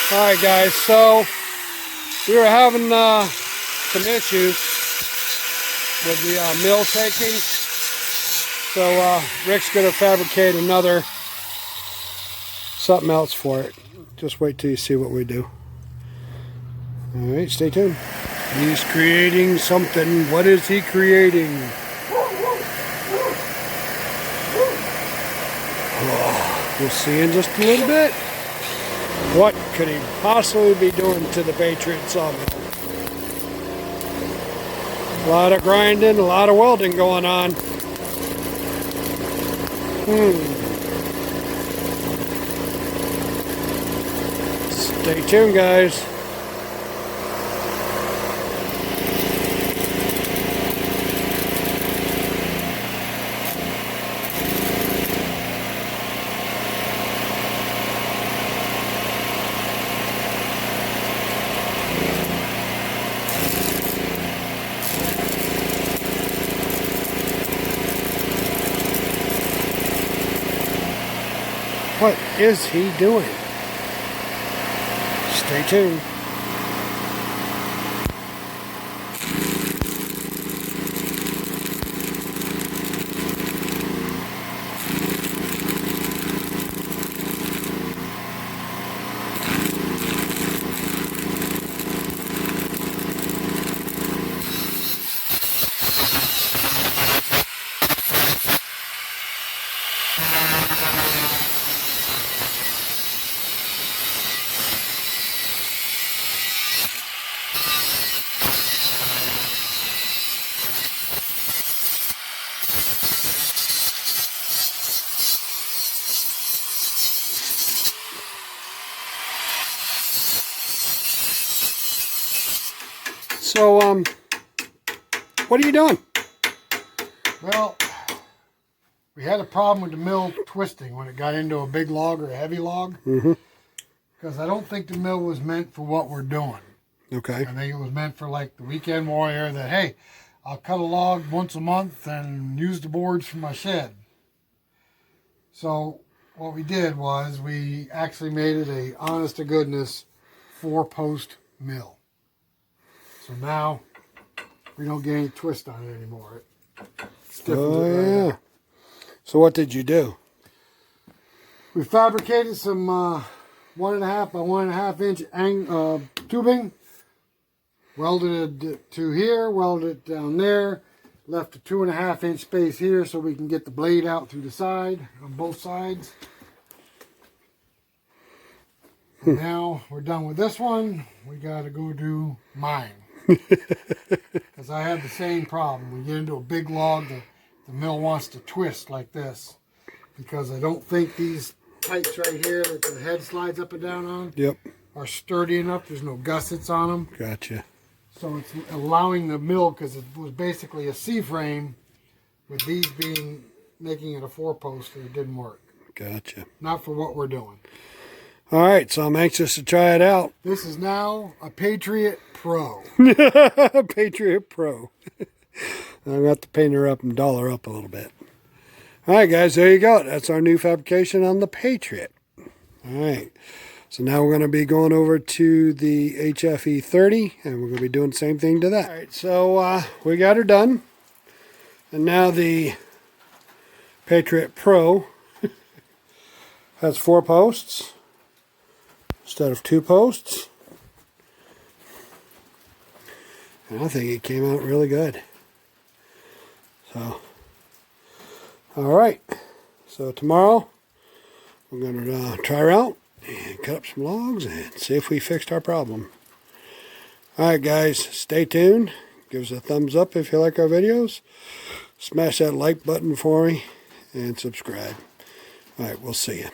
Alright guys, so we were having some issues with the mill taking. So Rick's going to fabricate another something else for it. Just wait till you see what we do. Alright, stay tuned. He's creating something. What is he creating? Oh, we'll see in just a little bit. What could he possibly be doing to the Patriot sawmill? A lot of grinding, a lot of welding going on. Stay tuned, guys. What is he doing? Stay tuned. So, what are you doing? Well, we had a problem with the mill twisting when it got into a big log or a heavy log. Because I don't think the mill was meant for what we're doing. Okay. I think it was meant for like the weekend warrior that, hey, I'll cut a log once a month and use the boards for my shed. So what we did was we actually made it a honest to goodness 4-post mill. So now we don't get any twist on it anymore. Oh, yeah. So what did you do? We fabricated some 1.5 by 1.5 inch tubing. Welded it to here, welded it down there. Left a 2.5 inch space here so we can get the blade out through the side, on both sides. And now we're done with this one. We got to go do mine. Because I have the same problem. We get into a big log, the mill wants to twist like this. Because I don't think these pipes right here that the head slides up and down on are sturdy enough. There's no gussets on them. Gotcha. So it's allowing the mill, because it was basically a C-frame, with these making it a 4-post, and it didn't work. Gotcha. Not for what we're doing. All right, so I'm anxious to try it out. This is now a Patriot Pro. Patriot Pro. I'm going to have to paint her up and doll her up a little bit. All right, guys, there you go. That's our new fabrication on the Patriot. All right. So now we're going to be going over to the HFE 30, and we're going to be doing the same thing to that. All right, so we got her done. And now the Patriot Pro has 4 posts instead of 2 posts. And I think it came out really good. So, all right. So tomorrow we're going to try her out and cut up some logs and see if we fixed our problem. All right, guys, stay tuned. Give us a thumbs up if you like our videos. Smash that like button for me and subscribe. All right, we'll see you.